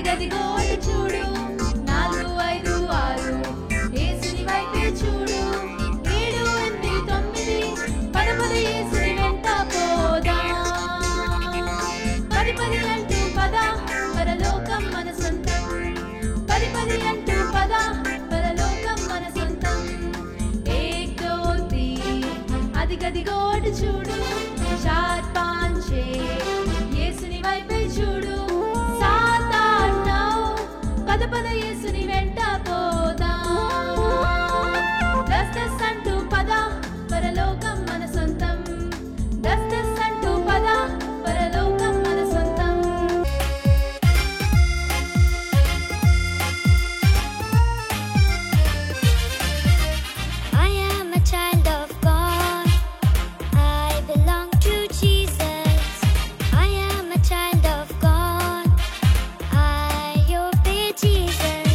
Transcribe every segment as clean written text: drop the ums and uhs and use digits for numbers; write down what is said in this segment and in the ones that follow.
అదిగదిగో అటు చూడు 4, 5, 6 యేసుని వైపే చూడు 7, 8, 9 పద యేసుని వెంట పోదాం 10 అంటూ పద పరలోకం మన సొంతం 10 అంటూ పద పరలోకం మన సొంతం 1, 2, 3 అదిగదిగో అటు చూడు 4, 5, 6 యేసుని వైపే చూడు 7, 8, 9 పద యేసుని వెంట పోదాం 10 అంటూ పద పరలోకం మన సొంతం 10 అంటూ పద పరలోకం మన సొంతం I am a child of God. I belong to Jesus. I am a child of God. I obey Jesus.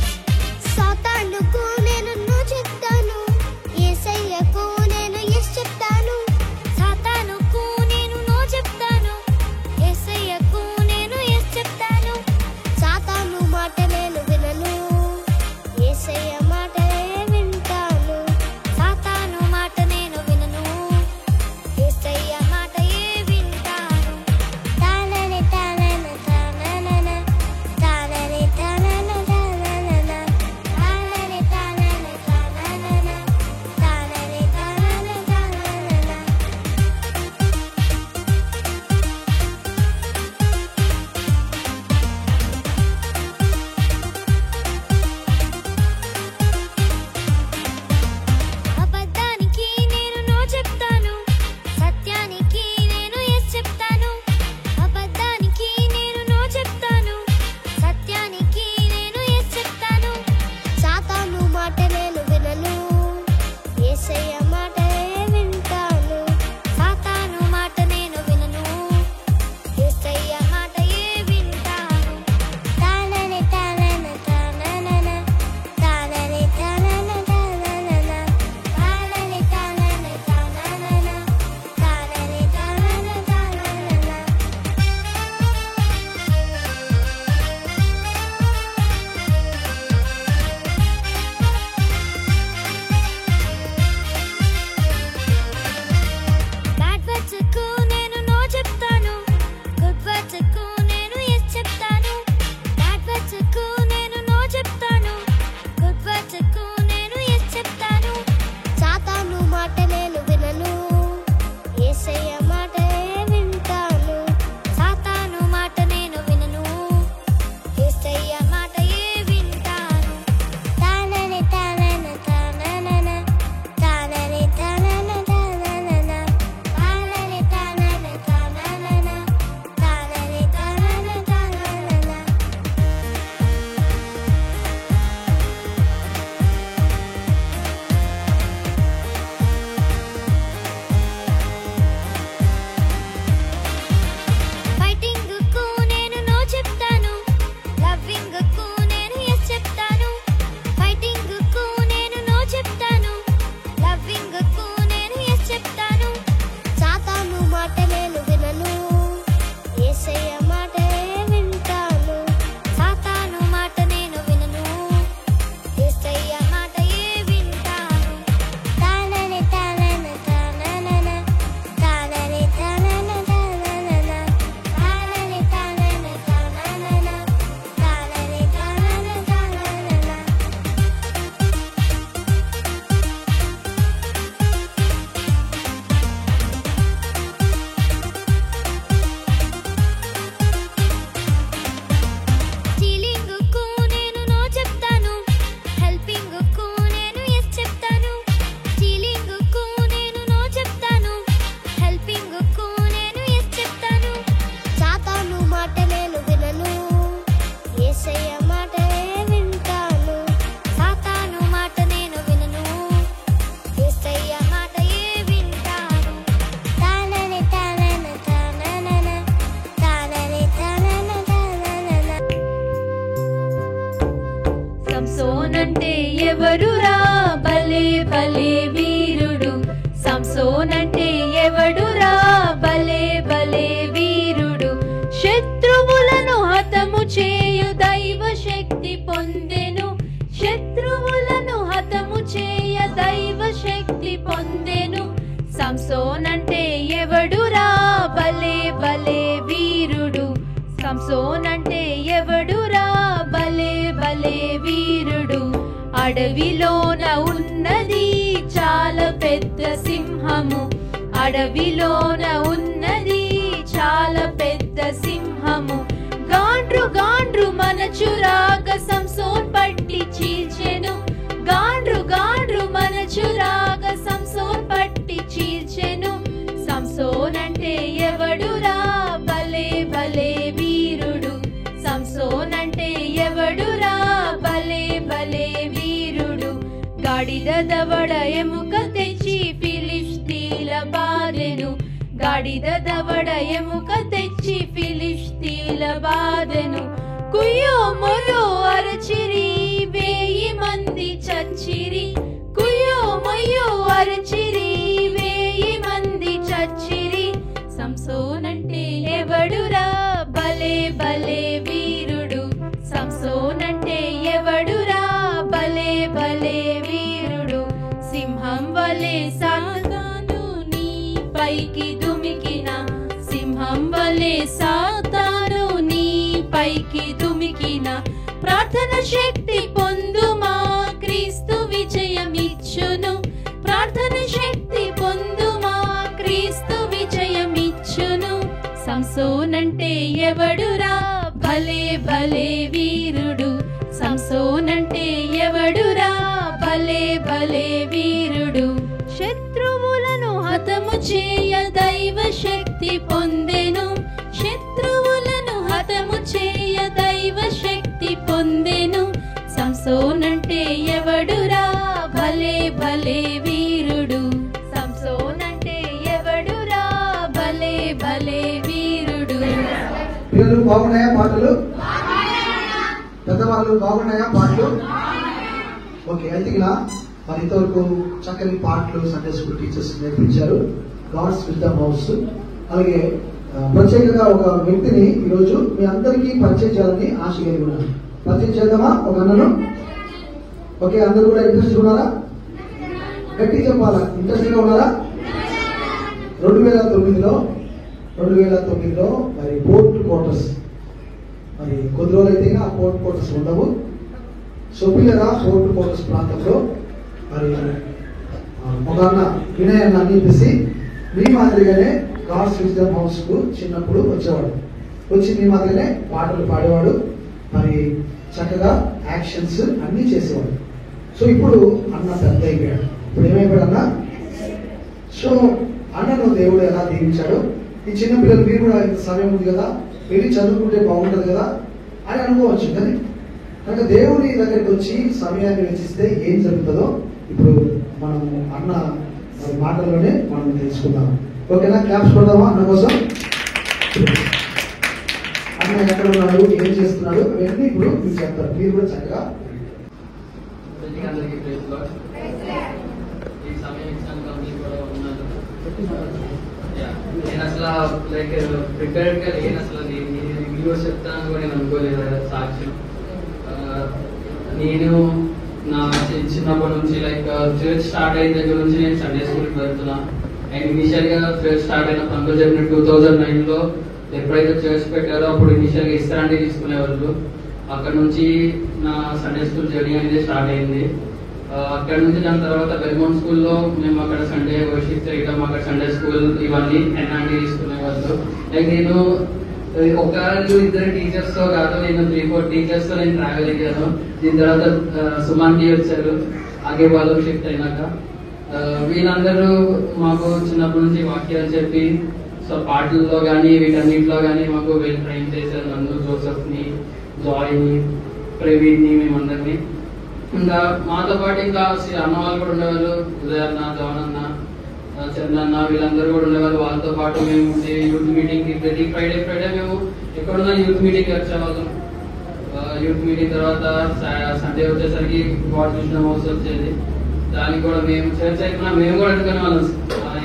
అడవిలోన ఉన్నది చాలా పెద్ద సింహము, అడవిలోన ఉన్నది చాలా పెద్ద సింహము. గాండ్రు గాండ్రు మనచురాగ సంసోన్ పట్టి చీల్చెను, గాండ్రు గాండ్రు మనచురాగ సంసోన్ పట్టి చీల్చెను. సంసోన్ అంటే ఎవడురా భలే భలే వీరుడు, సంసోన్ అంటే ఎవడురా భలే భలే వీరుడు. గాడిద దవడ ఎముక తెచ్చి ఫిలిష్తీల బాధెను, గాడిద దవడ ఎముక తెచ్చి ఫిలిష్తీల బాధెను. కుయ్యో మొర్రో అరచిరి 1000 మంది చచ్చిరి, కుయ్యో మొయ్యో అరచిరి 1000 మంది చచ్చిరి. సంసోన్ అంటే ఎవడురా భలే భలే వీరుడు, సంసోన్ అంటే ఎవడురా భలే భలే వీరుడు. సింహం వలె సాతాను నీ పైకి దుమికిన, సింహం వలె సాతాను నీ పైకి దుమికిన. ప్రార్థన శక్తి పొందుమా క్రీస్తు విజయమిచ్చును, ప్రార్థన శక్తి పొందుమా క్రీస్తు విజయమిచ్చును. సంసోన్ అంటే ఎవడురా భలే భలే వీరుడు, సంసోన్ అంటే ఎవడురా భలే భలే వీరుడు. శత్రువులను హతము చేయ దైవ శక్తి పొందెను, శత్రువులను హతము చేయ దైవ శక్తి పొందెను. సంసోన్ అంటే ఎవడురా భలే భలే వీరుడు, సంసోన్ అంటే ఎవడురా భలే భలే వీరుడు. పిల్లలు బాగున్నాయా పాటలు? పెద్దవాళ్ళు బాగున్నాయా పాటలు? ఓకే, అయితే ఇలా మరి ఇంతవరకు చక్కని పాటలు సండే స్కూల్ టీచర్స్ నేర్పించారు. God's wisdom house. అలాగే ప్రత్యేకంగా ఒక వ్యక్తిని ఈరోజు మీ అందరికీ పరిచయం చేయాలని ఆశ కలిగి ఉన్నాను. పరిచయం చేద్దామా ఒక అన్నను? ఓకే, అందరూ కూడా ఇంట్రెస్ట్ ఉన్నారా? గట్టి చెప్పాలా, ఇంట్రెస్ట్ గా ఉన్నారా? 2009లో మరి పోర్ట్ క్వార్టర్స్, మరి కొద్ది రోజులు అయితే ఆ పోర్ట్ క్వార్టర్స్ ఉండవు. సొప్పిలరా పోర్ట్ క్వార్టర్స్ ప్రాంతంలో మరి ఒక అన్న వినయ్ అన్న అనిపిసి మీ మాదిరిగానే గాడ్స్ విజ్డమ్ హౌస్ కు చిన్నప్పుడు వచ్చేవాడు. వచ్చి మీ మాదిరిగానే పాటలు పాడేవాడు, మరి చక్కగా యాక్షన్స్ అన్ని చేసేవాడు. సో ఇప్పుడు అన్న పెద్ద అయిపోయాడు. ఇప్పుడు ఏమైపోయాడు అన్న? సో అన్నను దేవుడు ఎలా దీవించాడు. ఈ చిన్న పిల్లలు మీరు కూడా ఇంత సమయం ఉంది కదా, వెళ్ళి చదువుకుంటే బాగుంటది కదా అని అనుకోవచ్చు. కానీ కనుక దేవుని దగ్గరికి వచ్చి సమయాన్ని వెచ్చిస్తే ఏం జరుగుతుందో ఇప్పుడు మనం అన్న మాటల్లోనే మనం తెలుసుకుందాం. ఓకేనా? క్లాప్స్ కొడదామా అన్న కోసం? అన్న ఎక్కడ ఉన్నాడు, ఏం చేస్తున్నాడు అవన్నీ ఇప్పుడు మీరు చెప్తారు. మీరు కూడా చక్కగా నేను అసలు లైక్ ప్రిపేర్డ్ గా లేను. అసలు వీడియోస్ చెప్తాను కూడా నేను అనుకోలేదు. సాక్ష్యం నేను నా చిన్నప్పటి నుంచి లైక్ చర్చ్ స్టార్ట్ అయిన దగ్గర నుంచి నేను సండే స్కూల్కి వెళ్తున్నా. అండ్ ఇనిషియల్ గా చర్చ్ స్టార్ట్ అయిన పండుగ చెప్పిన 2009లో ఎప్పుడైతే చర్చ్ పెట్టారో అప్పుడు ఇనిషియల్ గా ఇస్తారంటే తీసుకునేవాళ్ళు. అక్కడ నుంచి నా సండే స్కూల్ జర్నీ అనేది స్టార్ట్ అయింది. అక్కడ నుంచి దాని తర్వాత బెల్మౌంట్ స్కూల్లో మేము అక్కడ సండే వర్షిప్ చేయడం, అక్కడ సండే స్కూల్ ఇవన్నీ ఎన్ఆర్టీ తీసుకునేవాళ్ళు. లైక్ నేను ఒకరు ఇద్దరు టీచర్స్ తో కాదు, నేను 3-4 టీచర్స్ తో నేను ట్రావెల్ అయ్యాను. దీని తర్వాత సుమాన్కి వచ్చారు ఆగే వాళ్ళు షిఫ్ట్ అయినాక. వీళ్ళందరూ మాకు చిన్నప్పటి నుంచి వాక్యాలు చెప్పి సో పాటల్లో కానీ వీటన్నిటిలో కానీ మాకు వెల్ ట్రైన్ చేశారు. నన్ను, జోసెఫ్ ని, జాయ్ ని, ప్రవీణ్ ని, మేమందరినీ. ఇంకా మాతో పాటు ఇంకా అన్న వాళ్ళు కూడా ఉండేవాళ్ళు, ఉదయ్ అన్న, జవాన్ అన్న, చంద్రన్న, వీళ్ళందరూ కూడా ఉండేవాళ్ళు. వాళ్ళతో పాటు మేము యూత్ మీటింగ్ కి ప్రతి ఫ్రైడే మేము ఎక్కడున్నా యూత్ మీటింగ్ వచ్చేవాళ్ళం. యూత్ మీటింగ్ తర్వాత సండే వచ్చేసరికి గాడ్స్ విజ్డమ్ హౌస్ వచ్చేది. దానికి కూడా మేము చర్చ్ అయిపోయినా మేము కూడా అనుకునే వాళ్ళం,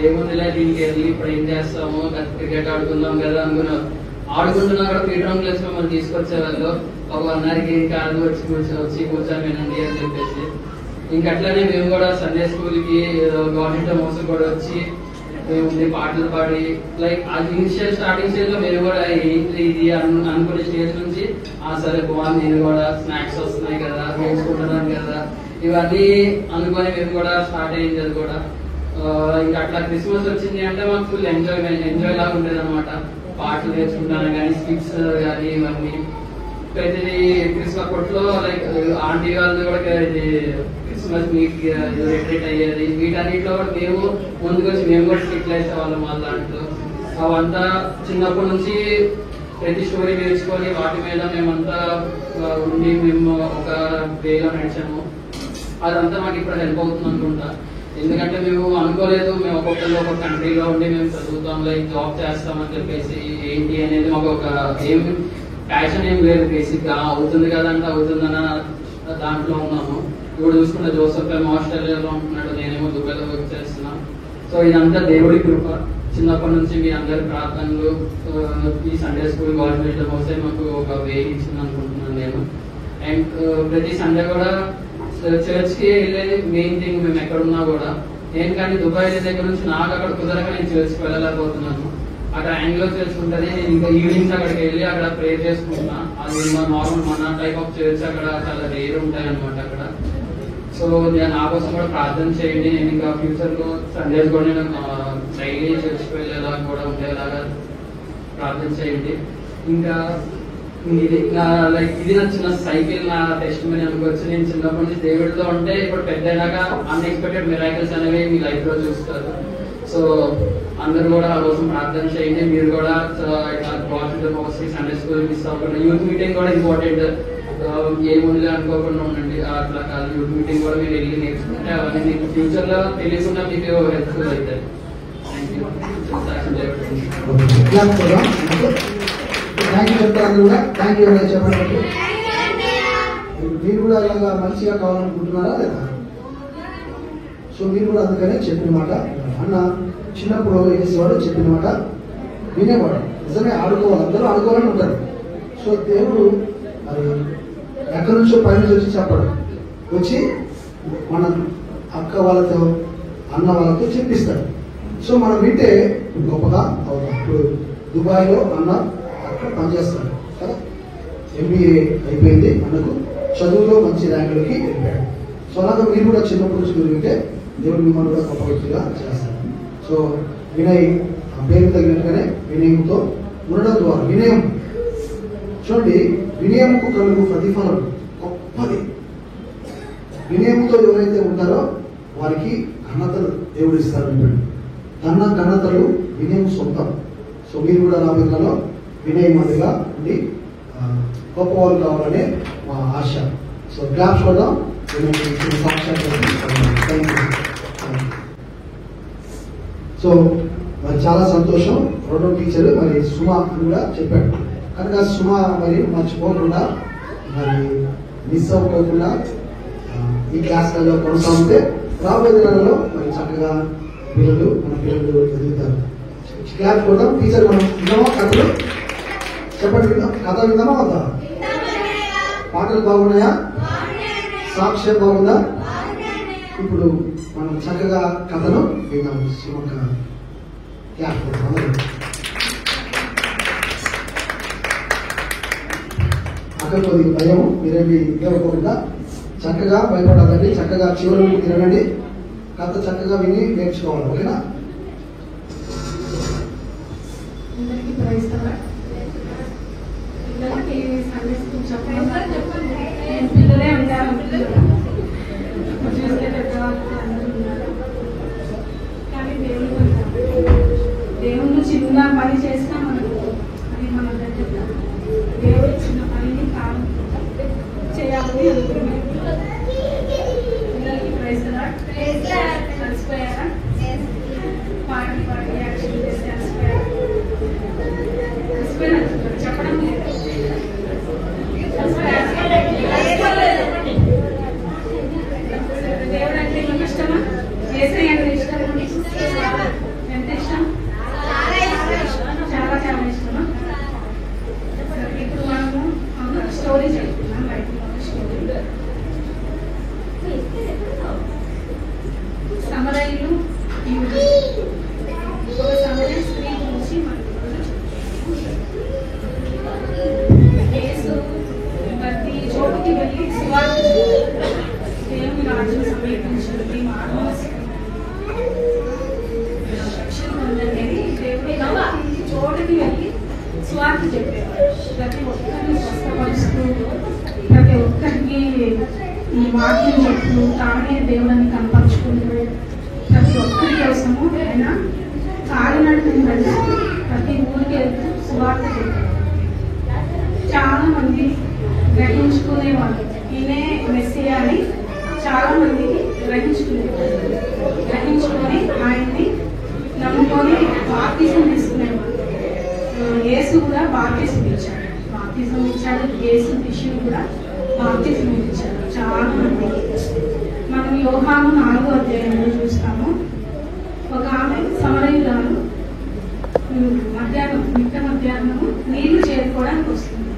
ఏముందిలే దీనికి వెళ్ళి ఇప్పుడు ఏం చేస్తాము, క్రికెట్ ఆడుకుందాం కదా అనుకున్నాం. ఆడుకుంటున్నా కూడా పీటర్ ప్లేస్ లో మనం తీసుకొచ్చేవాళ్ళు. ఒక 1 కాదు వచ్చి కూర్చొని వినండి అని చెప్పేసి. ఇంకట్లనే మేము కూడా సండే స్కూల్ కి గాడ్స్ విజ్డమ్ హౌస్ కూడా వచ్చి మేము పాటలు పాడి లైక్ అది ఇనిషియల్ స్టార్టింగ్ స్టేజ్ లో మేము కూడా ఏంటి ఇది అనుకునే స్టేజ్ నుంచి సరే బాగుంది, నేను కూడా స్నాక్స్ వస్తున్నాయి కదా, నేర్చుకుంటున్నాను కదా, ఇవన్నీ అనుకొని మేము కూడా స్టార్ట్ అయ్యింది అది కూడా. ఇంకా అట్లా క్రిస్మస్ వచ్చింది అంటే మాకు ఫుల్ ఎంజాయ్ లాగా ఉండేది అనమాట. పాటలు నేర్చుకుంటాను కానీ స్కిట్స్ కానీ ఇవన్నీ ప్రతిదీ క్రిస్మస్ కొట్లో లైక్ ఆంటీ వాళ్ళు కూడా ఇది క్రిస్మస్ మీట్ రిట్రీట్ అయ్యేది. వీటన్నిటిలో కూడా మేము ముందుకొచ్చి మేము కూడా స్కిట్లు వేసేవాళ్ళం వాళ్ళ దాంట్లో. అవంతా చిన్నప్పటి నుంచి ప్రతి స్టోరీ నేర్చుకొని వాటి మీద మేమంతా ఉండి మేము ఒక వేలో నడిచాము. అదంతా మాకు ఇప్పుడు హెల్ప్ అవుతుంది అనుకుంటా. ఎందుకంటే మేము అనుకోలేదు మేము ఒక్కొక్కరు ఒక కంట్రీలో ఉండి మేము చదువుతాం లైక్ జాబ్ చేస్తామని చెప్పేసి ఏంటి అనేది మాకు ఒక ఏం ప్యాషన్ ఏం లేదు. బేసిక్ గా అవుతుంది కదంటే అవుతుందన్న దాంట్లో ఉన్నాము. ఇప్పుడు చూసుకుంటే జోసెఫ్ ఏమో ఆస్ట్రేలియాలో ఉంటున్నాడు, నేనేమో దుబాయ్లో వర్క్ చేస్తున్నా. సో ఇదంతా దేవుడి కృప. చిన్నప్పటి నుంచి మీ అందరి ప్రార్థనలు ఈ సండే స్కూల్ గవర్నమెంట్ వస్తే మాకు ఒక వే ఇచ్చింది అనుకుంటున్నాను నేను. అండ్ ప్రతి సండే కూడా చర్చ్ కి వెళ్ళేది మెయిన్ థింగ్. మేము ఎక్కడున్నా కూడా నేను కానీ దుబాయ్ దగ్గర నుంచి నాకు అక్కడ కుదరక నేను చర్చ్ కి వెళ్ళలేకపోతున్నాను. అక్కడ ఆంగ్లో చర్చ్ ఉంటుంది, నేను ఇంకా ఈవినింగ్స్ అక్కడికి వెళ్ళి అక్కడ ప్రేయర్ చేసుకుంటున్నా. అది నార్మల్ మన టైప్ ఆఫ్ చర్చ్ అక్కడ చాలా రేర్ ఉంటాయి అనమాట అక్కడ. సో నా కోసం కూడా ప్రార్థన చేయండి. నేను ఇంకా ఫ్యూచర్ లో సండేస్ కూడా నేను డైలీ చర్చ్కి వెళ్ళేలా కూడా ఉండేలాగా ప్రార్థన చేయండి. ఇంకా ఇది లైక్ ఇది నా చిన్న సైకిల్, నా టెస్ట్ మనీ అనుకోవచ్చు. నేను చిన్నప్పటి నుంచి దేవుడితో ఉంటే ఇప్పుడు పెద్దగా అన్ఎక్స్పెక్టెడ్ మిరాకిల్స్ అనేవి మీ లైఫ్ లో చూస్తారు. సో అందరూ కూడా ఆ కోసం ప్రార్థన చేయండి. మీరు కూడా సండే స్కూల్ మిస్ అవ్వకుండా, యూత్ మీటింగ్ కూడా ఇంపార్టెంట్. ఏముంది అనుకోకుండా ఉండండి. అట్లా కాదు, యూత్ మీటింగ్ కూడా మీరు వెళ్ళి నేర్చుకుంటే అవన్నీ మీకు ఫ్యూచర్ లో తెలియకుండా మీకు హెల్ప్ఫుల్ అవుతాయి. థ్యాంక్ యూ చెప్తారు కూడా. థ్యాంక్ యూ చెప్పండి. మీరు కూడా ఇలాగా మంచిగా కావాలనుకుంటున్నారా లేదా? సో మీరు కూడా అందుకనే చెప్పిన మాట అన్న చిన్నప్పుడు వేసేవాడు, చెప్పిన మాట వినేవాడు. నిజమే ఆడుకోవాలి, అందరూ ఆడుకోవాలని ఉంటారు. సో దేవుడు మరి ఎక్కడి నుంచో పైన వచ్చి చెప్పడు, వచ్చి మన అక్క వాళ్ళతో అన్న వాళ్ళతో చెప్పిస్తాడు. సో మనం వింటే గొప్పగా అవుతాం. ఇప్పుడు దుబాయ్లో అన్న అక్కడ పనిచేస్తాడు కదా, MBA అయిపోయింది, అన్నకు చదువులో మంచి ర్యాంకులకి వెళ్ళాడు. సో అలాగే మీరు కూడా చిన్నప్పుడు నుంచి మీరు వింటే దేవుడు మిమ్మల్ని కూడా గొప్ప వ్యక్తిగా చేస్తాడు. సో వినయ్ పేరు తగినట్టుగానే వినయంతో ఉండడం ద్వారా వినయం చూడండి, వినయంకు కలుగు ప్రతిఫలం గొప్పది. వినయంతో ఎవరైతే ఉంటారో వారికి ఘనతలు దేవుడు ఇస్తారు. ఘనతలు వినయం సొంతం. సో మీరు కూడా రాబోయేలో వినయమదిగా ఉండి గొప్పవాళ్ళు కావాలనే మా ఆశ. సో క్లాప్స్ కొడదాం. సో మరి చాలా సంతోషం. రెండో టీచర్ మరి సుమ అని కూడా చెప్పాడు కనుక సుమ మరి మర్చిపోకుండా మరి మిస్ అవ్వకుండా ఈ క్లాస్లలో కొనసాగితే రాబోయే దినాలలో మరి చక్కగా మన పిల్లలు ఎదుగుతారు. క్లాస్ కొడదాం. టీచర్ మనం విన్నామా కథలు? చెప్పండి, కథ విందామా వద్దా? పాటలు బాగున్నాయా? సాక్ష్యం బాగుందా? ఇప్పుడు మనం చక్కగా కథను విన్నాం. సుమక క్లాస్ కొడదాం. అక్కడ కొద్దిగా భయం, మీరేమి ఇవ్వకుండా చక్కగా భయపడాలండి. చక్కగా చివరి తిరగండి. కథ చక్కగా విని నేర్చుకోవాలి. ఓకేనా? అందరికీ ప్రైజ్ లార్డ్. పిల్లలకి సండే స్కూల్ చెప్పండి. నేను పిల్లలే ఉంటారు, చూస్తే పెద్దవాళ్ళు అందరూ ఉన్నారు. కానీ దేవుడు చిన్న పని చేసినా మనకు అది మన దగ్గర దేవుడు చిన్న పనిని తాను చేయాలని అనుకున్నాను. పిల్లలకి ప్రైజ్ లార్డ్. కలిసిపోయారా? పాటి యాక్షన్ చేసి కలిసిపోయారా? చెప్పడం లేదు. స్వార్థ చెప్పేవారు. ప్రతి ఒక్కరిని స్వస్థపరుస్తూ ప్రతి ఒక్కరికి ఈ వాక్యం చెప్తూ తానే దేవుడిని కనపరుచుకుంటూ ప్రతి ఒక్కరి కోసము ఆయన కాలినడకని వెళ్ళి ప్రతి ఊరికి వెళ్తూ స్వార్థ చెప్పేవారు. చాలా మంది గ్రహించుకునేవాళ్ళు ఈయనే మెస్సియా అని చాలా మందికి గ్రహించుకొని ఆయన్ని నమ్ముకొని బాప్తిజం తీసుకునేవాళ్ళు. యేసు కూడా బాప్తిజం ఇచ్చాడు. యేసు శిష్యులు కూడా బాప్తిజం ఇచ్చారు చాలా మందికి. మనం యోహాను 4వ అధ్యాయంలో చూస్తాము. ఒక ఆమె సమరయురాలు మిట్ట మధ్యాహ్నము నీళ్లు చేరుకోవడానికి వస్తుంది.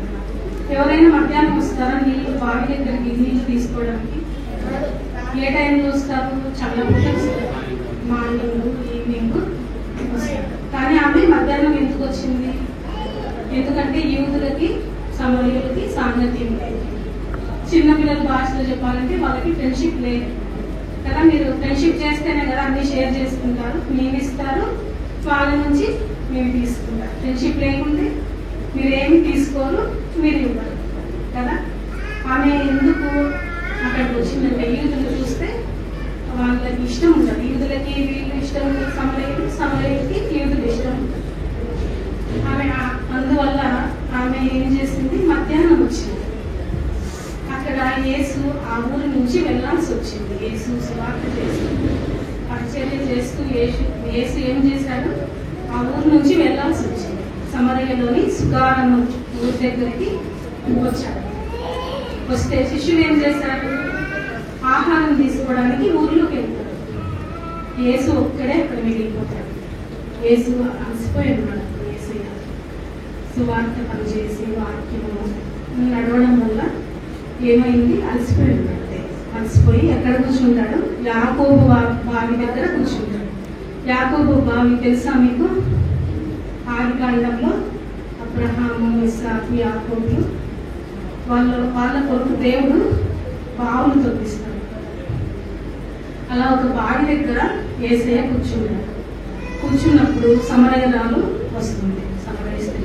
ఎవరైనా మధ్యాహ్నం వస్తారా నీళ్లు బావి దగ్గరికి నీళ్లు తీసుకోవడానికి? ఏ టైంలో వస్తారు? చల్లపూట వస్తారు, మార్నింగ్ ఈవినింగ్ వస్తారు. కానీ ఆమె మధ్యాహ్నం ఎందుకు వచ్చింది? ఎందుకంటే యూదులకి సమరయులకి సాంగత్యం లేదు. చిన్నపిల్లల భాషలో చెప్పాలంటే వాళ్ళకి ఫ్రెండ్షిప్ లేదు కదా. మీరు ఫ్రెండ్షిప్ చేస్తేనే కదా అన్ని షేర్ చేసుకుంటారు, మేము ఇస్తారు, వాళ్ళ నుంచి మేము తీసుకుంటారు. ఫ్రెండ్షిప్ లేకుంటే మీరేమి తీసుకోరు, మీరు ఇవ్వరు కదా. ఆమె ఎందుకు అక్కడికి వచ్చిందంటే యూదులు చూస్తే వాళ్ళకి ఇష్టం ఉండదు. యూదులకి వీళ్ళు ఇష్టం ఉంటుంది, సమరయులకి యూదులు ఇష్టం ఉంటుంది. ఆమె అందువల్ల ఆమె ఏం చేసింది? మధ్యాహ్నం వచ్చింది. అక్కడ యేసు ఆ ఊరి నుంచి వెళ్ళాల్సి వచ్చింది. యేసు సువార్త చేస్తూ పరిచర్య చేస్తూ యేసు ఏం చేశాడు? ఆ ఊరు నుంచి వెళ్ళాల్సి వచ్చింది. సమరయలోని సుగారము ఊరి దగ్గరికి వచ్చాడు. వస్తే శిష్యులు ఏం చేశారు? ఆహారం తీసుకోవడానికి ఊర్లోకి వెళ్తారు. యేసు ఒక్కడే అక్కడ మిగిలిపోతాడు. యేసు అలసిపోయి ఉన్నాడు. యేసు సువార్త పనిచేసి వాక్యము నడవడం వల్ల ఏమైంది? అలసిపోయి ఉన్నాడు. అలసిపోయి ఎక్కడ కూర్చుంటాడు? యాకోబు బావి దగ్గర కూర్చుంటాడు. యాకోబు బావి తెలుసా మీకు? ఆది కాండంలో అబ్రహాము, ఇస్సాకు, యాకోబులు వాళ్ళ కొరకు దేవుడు బావులు తొప్పిస్తాడు. అలా ఒక బావి దగ్గర యేసయ్య కూర్చున్నప్పుడు సమరయురాలు వస్తుంది. సమరయ స్త్రీ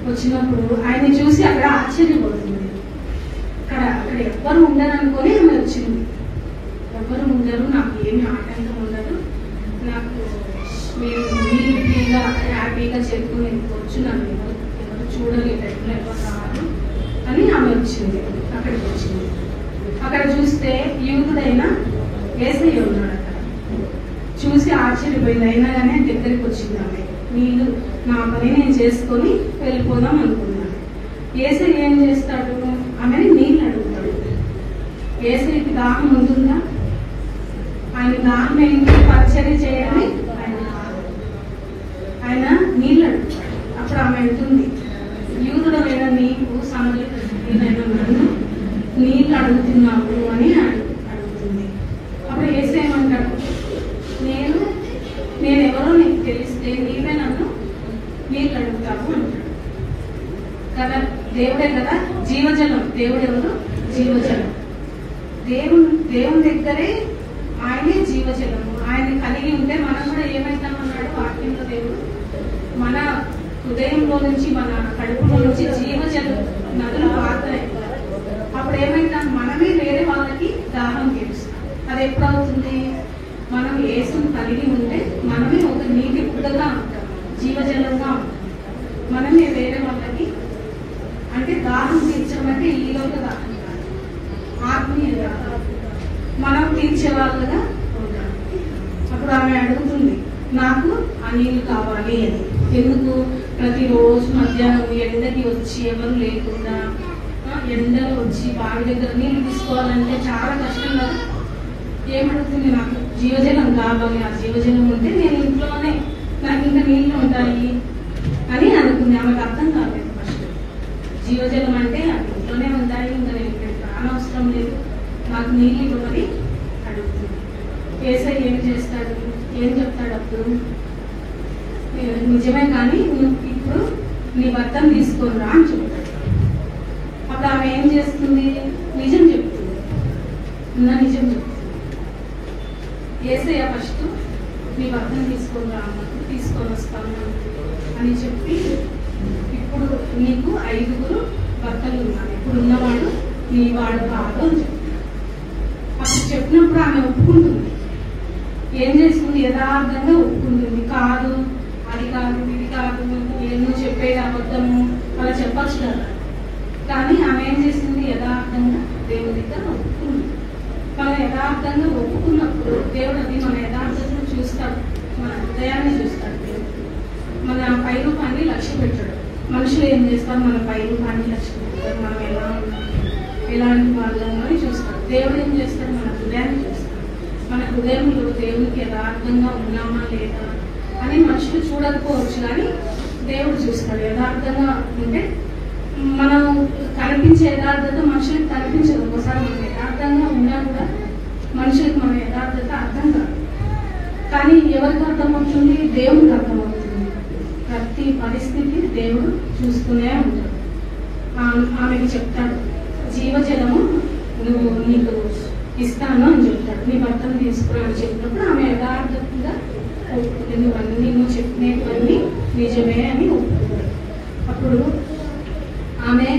వచ్చినప్పుడు ఆయన చూసి అక్కడ ఆశ్చర్యపోతుంది. అక్కడ ఎవ్వరు ఉండరు అనుకొని ఆమె వచ్చింది. ఎవ్వరు ఉండరు, నాకు ఏమి ఆటంకం ఉండదు, నాకు నేను ఫ్రీగా హ్యాపీగా చెప్పుకుని వచ్చు, నన్ను ఎవరు చూడలేటట్లు ఎవరు రాదు అని ఆమె వచ్చింది. అక్కడికి వచ్చింది. అక్కడ చూస్తే యూదుడైన యేసయ్య ఉన్నాడు. అక్కడ చూసి ఆశ్చర్యపోయింది. అయినా కానీ దగ్గరికి వచ్చింది ఆమె. నీళ్ళు నా పని నేను చేసుకొని వెళ్ళిపోదాం అనుకున్నాను. యేసయ్య ఏం చేస్తాడు? ఆమెని నీళ్ళు అడుగుతాడు. యేసయ్యకి దాహం ఉంటుందా? ఆయన దాహం ఏంటి? పరిచర్య చేయడమే ఆయన నీళ్ళు అడుగుతాడు. అప్పుడు ఆమె అంటుంది, యూదుడమైన నీకు సమరయుడైన నన్ను నీళ్ళు అడుగుతున్నావు అని అడుగుతుంది. అప్పుడు యేసేమంటాడు? నేనెవరో నీకు తెలిస్తే నీవే నన్ను నీళ్ళు అడుగుతావు అంటాడు కదా. దేవుడే కదా జీవజలం. దేవుడు ఎవరు? జీవజలం. దేవుని దగ్గరే ఆయనే జీవజలము. ఆయన కలిగి ఉంటే మనం కూడా ఏమైతామన్నాడు వాక్యంలో దేవుడు. మన హృదయంలో నుంచి, మన కడుపులో నుంచి జీవజలం నదులు పారుతాయి. అప్పుడు ఏమైతాం? మనమే వేరే వాళ్ళకి దాహం తీరుస్తాం. అది ఎప్పుడవుతుంది? మనం యేసుని కలిగి ఉంటే మనమే ఒక నీటి బుగ్గగా ఉంటాం, జీవజలంగా ఉంటాం. మనమే వేరే వాళ్ళకి అంటే దాహం తీర్చడం అంటే ఈ లోక దాహం కాదు, ఆత్మీయ దాహం మనం తీర్చే వాళ్ళగా ఉంటాం. అప్పుడు ఆమె అడుగుతుంది, నాకు ఆ నీళ్ళు కావాలి అని. ఎందుకు? ప్రతిరోజు మధ్యాహ్నం ఎండకి వచ్చి ఎవరు లేకుండా ఎండలో వచ్చి బావి దగ్గర నీళ్ళు తీసుకోవాలంటే చాలా కష్టం కదా. ఏమడుగుతుంది? నాకు జీవజలం కావాలి, ఆ జీవజలం ఉంటే నేను ఇంట్లోనే నాకు ఇంకా నీళ్ళు ఉంటాయి అని అనుకుంది. ఆమెకు అర్థం కాలేదు ఫస్ట్. జీవజలం అంటే అది ఇంట్లోనే ఉంటాయి, ఇంకా నేను ఇక్కడ రానవసరం లేదు, నాకు నీళ్ళు ఇవ్వమని అడుగుతుంది. యేసయ్య ఏం చేస్తాడు? ఏం చెప్తాడు అప్పుడు? నిజమే, కానీ నువ్వు ఇప్పుడు నీ భర్తను తీసుకొని రా అని చెప్తాడు. అప్పుడు ఆమె ఏం చేస్తుంది? నిజం చెప్తుంది. నిజం చెప్తుంది. యేసయ్య ఫస్ట్ నీ భర్తను తీసుకొని రా అన్నప్పుడు తీసుకొని వస్తాను అని చెప్పి నీకు 5 భర్తలు ఉన్నారు, ఇప్పుడు ఉన్నవాడు నీ వాడు కాదు అని చెప్పి అప్పుడు చెప్పినప్పుడు ఆమె ఒప్పుకుంటుంది. ఏం చేస్తుంది? యథార్థంగా ఒప్పుకుంటుంది. కాదు, అది కాదు, ఇది కాదు, నువ్వు చెప్పేది అబద్ధము అలా చెప్పచ్చు కదా. కానీ ఆమె ఏం చేసింది? యథార్థంగా దేవుడి దగ్గర ఒప్పుకుంది. మనం యథార్థంగా ఒప్పుకున్నప్పుడు దేవుడు అది మన యథార్థతను చూస్తాడు, మన హృదయాన్ని చూస్తాడు. దేవుడు మన పై రూపాన్ని లక్ష్య పెట్టాడు. మనుషులు ఏం చేస్తారు? మన పై రూపాన్ని లక్ష్య పెడతారు, మనం ఎలా ఉన్నాం, ఎలాంటి వాళ్ళని చూస్తాడు. దేవుడు ఏం చేస్తాడు? మన హృదయాన్ని చూస్తాడు. మన హృదయంలో దేవునికి యథార్థంగా ఉన్నామా లేదా అని మనుషులు చూడకపోవచ్చు, కానీ దేవుడు చూస్తాడు. యథార్థంగా ఉంటే మనం కనిపించే యథార్థత మనుషులకు కనిపించదు. ఒకసారి మనం యథార్థంగా ఉన్నా కూడా మనుషులకు మన యథార్థత అర్థం కాదు. కానీ ఎవరికి అర్థమవుతుంది? దేవుడికి అర్థమవుతుంది. ప్రతి పరిస్థితి దేవుడు చూస్తూనే ఉంటాడు. ఆమెకి చెప్తాడు, జీవజలము నీకు ఇస్తాను అని చెప్తాడు, నీ భర్తను తీసుకురా అని చెప్పినప్పుడు ఆమె యథార్థంగా ఒప్పుకుంటుంది. నువ్వు చెప్పినవన్నీ నిజమే అని ఒప్పుకుంటాడు. అప్పుడు ఆమె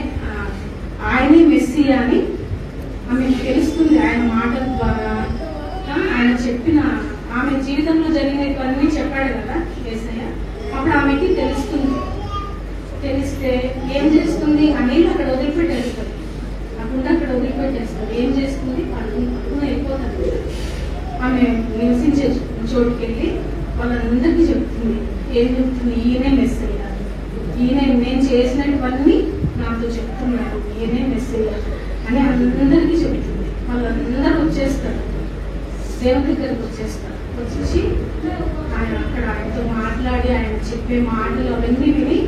ఆయనే మెస్సియా అని ఆమెకు తెలుస్తుంది. ఆయన మాటల ద్వారా, ఆయన చెప్పిన, ఆమె జీవితంలో జరిగినవన్నీ చెప్పాడు కదా యేసయ్య. అప్పుడు ఆమెకి తెలుస్తుంది. తెలిస్తే ఏం చేస్తుంది? అనేది అక్కడ వదిలిపెట్టేస్తుంది. అక్కడ వదిలిపెట్టేస్తుంది. ఏం చేస్తుంది? పడుకుని అయిపోతుంది. ఆమె నివసించే చోటుకి వెళ్ళి వాళ్ళందరికీ చెప్తుంది. ఏం చెప్తుంది? ఈయనే మెస్సయ్య, ఈయన నేను చేసినటువన్నీ నాతో చెప్తున్నాడు, ఈయనే మెస్సయ్య అని అందరికీ చెప్తుంది. వాళ్ళందరూ వచ్చేస్తారు, దేవుడి దగ్గరికి వచ్చేస్తారు. వచ్చేసి ఆయన అక్కడ ఆయనతో మాట్లాడి ఆయన చెప్పే మాటలు అవన్నీ విని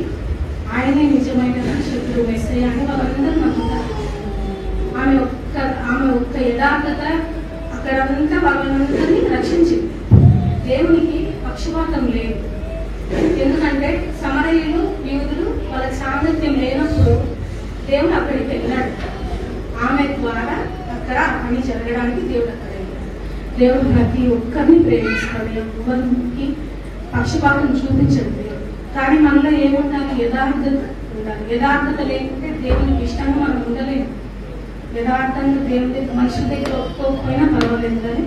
ఆయనే నిజమైన శత్రువు మెస్సయ్య అని వాళ్ళందరూ నమ్ముతారు. ఆమె ఒక్క యథార్థత అక్కడంతా వాళ్ళందరినీ రక్షించింది. దేవునికి పక్షపాతం లేదు. ఎందుకంటే సమరయులు, యూదులు వాళ్ళకి సాంగత్యం లేనప్పుడు దేవుడు అక్కడికి వెళ్ళాడు. ఆమె ద్వారా అక్కడ పని జరగడానికి దేవుడు అక్కడ వెళ్ళాడు. దేవుడు ప్రతి ఒక్కరిని ప్రేమిస్తాడు, ఎవరికి పక్షపాతం చూపించడు దేవుడు. కానీ మనలో ఏముండాలి? యథార్థత ఉండాలి. యథార్థత లేకుంటే దేవునికి ఇష్టంగా మనం ఉండలేము. యథార్థంగా దేవుని దగ్గర, మనుషుల దగ్గర ఒప్పుకోకపోయినా పర్వాలేదు, కానీ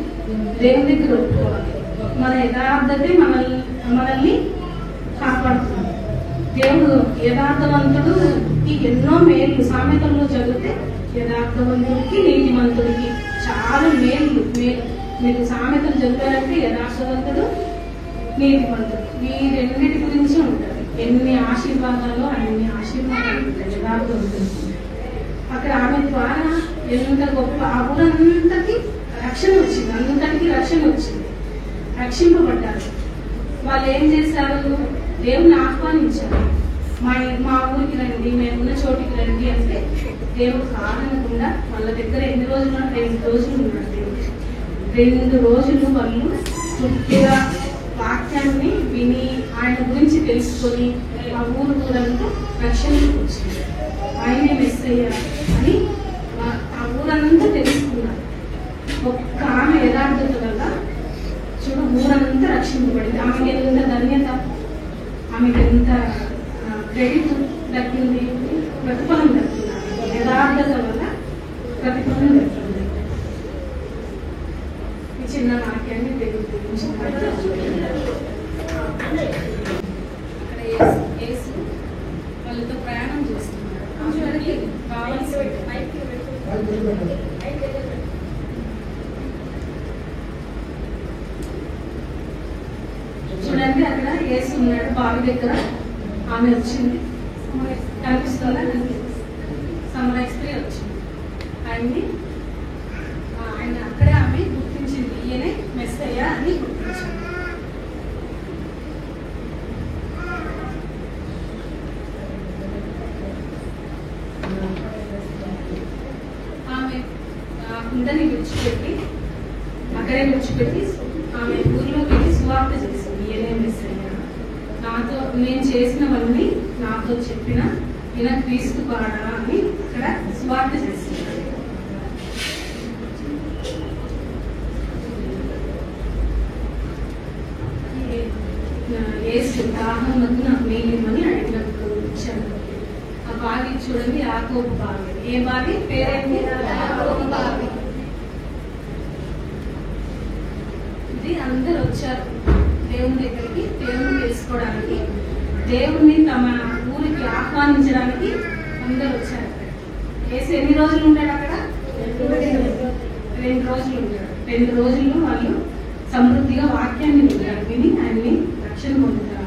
దేవుని దగ్గర ఒప్పుకోవాలి. మన యథార్థతే మనల్ని కాపాడుతుంది. దేవుడు యథార్థవంతుడికి ఎన్నో మేలు సామెతల్లో చదివితే యథార్థవంతుడికి నీతిమంతుడికి చాలా మేలు. మీరు సామెతలు చదివారంటే యథార్థవంతుడు, నీతిమంతుడు, ఈ రెండింటి గురించి ఉంటుంది. ఎన్ని ఆశీర్వాదాలు అన్ని ఆశీర్వాదాలు ఉంటాయి యథార్థవంతుడు. అక్కడ ఆమె ద్వారా ఎంత గొప్ప, ఆ ఊరంతకి రక్షణ వచ్చింది, అందరికీ రక్షణ వచ్చింది, రక్షింపబడ్డారు. వాళ్ళు ఏం చేశారు? దేవుని ఆహ్వానించారు. మా ఊరికి రండి, మేమున్న చోటికి రండి అంటే దేవుడు కాదనకుండా వాళ్ళ దగ్గర ఎన్ని రోజులు? 2 రోజులు ఉన్నాడు దేవుడు. 2 రోజులు వాళ్ళు పూర్తిగా వాక్యాన్ని విని ఆయన గురించి తెలుసుకొని ఆ ఊరంతా రక్షణకు వచ్చింది. ఆయనే మెస్సయ్య అని ఆ ఊరంతా తెలుసుకున్నారు. ఒక్క ఆమె యథార్థత వల్ల చూడు ఊరంతా రక్షింపబడింది. ఆమెకి ఎంత ధన్యత, ఆమెకి ఎంత క్రెడిట్ దక్కింది, ప్రతిఫలం దక్కింది. యథార్థత వల్ల ప్రతిఫలం దక్కింది. ఈ చిన్న వాక్యాన్ని దేవుడి గురించి యేసు వాళ్ళతో ప్రయాణం చేస్తున్నారు. కావాల్సి చూడండి, అక్కడ యేసు ఉన్నాడు బావి దగ్గర. ఆమె వచ్చింది, కనిపిస్తుందా? సమరయ స్త్రీ వచ్చింది. ఆయన అక్కడే ఆమె గుర్తించింది, ఈయనే మెస్సయ్య అని గుర్తించింది. ఆమె కుండని విడిచిపెట్టి అక్కడే విడిచిపెట్టి ఆమె ఊర్లోకి వెళ్ళి సువార్త చేసింది. ఈయనే మెస్సయ్య, నాతో నేను చేసినవన్నీ నాతో చెప్పిన ఈయన క్రీస్తు కాడా అని అక్కడ సువార్త చేసింది. యేసు దాహం నాకు నీళ్ళు ఇవ్వని అడిగినప్పుడు ఇచ్చాను. చూడండి, యాకోబు బావి. ఏ బావి పేరేంటి? యాకోబు బావి. ఇది అందరు వచ్చారు దేవుని దగ్గరికి, దేవుని తెలుసుకోవడానికి, దేవుణ్ణి తమ ఊరికి ఆహ్వానించడానికి అందరు వచ్చారు. ఏసు ఎన్ని రోజులు ఉంటాడు అక్కడ? 2 రోజులు ఉంటాడు. 2 రోజులు వాళ్ళు సమృద్ధిగా వాక్యాన్ని వింటారు, విని ఆయన్ని రక్షణ పొందుతారు.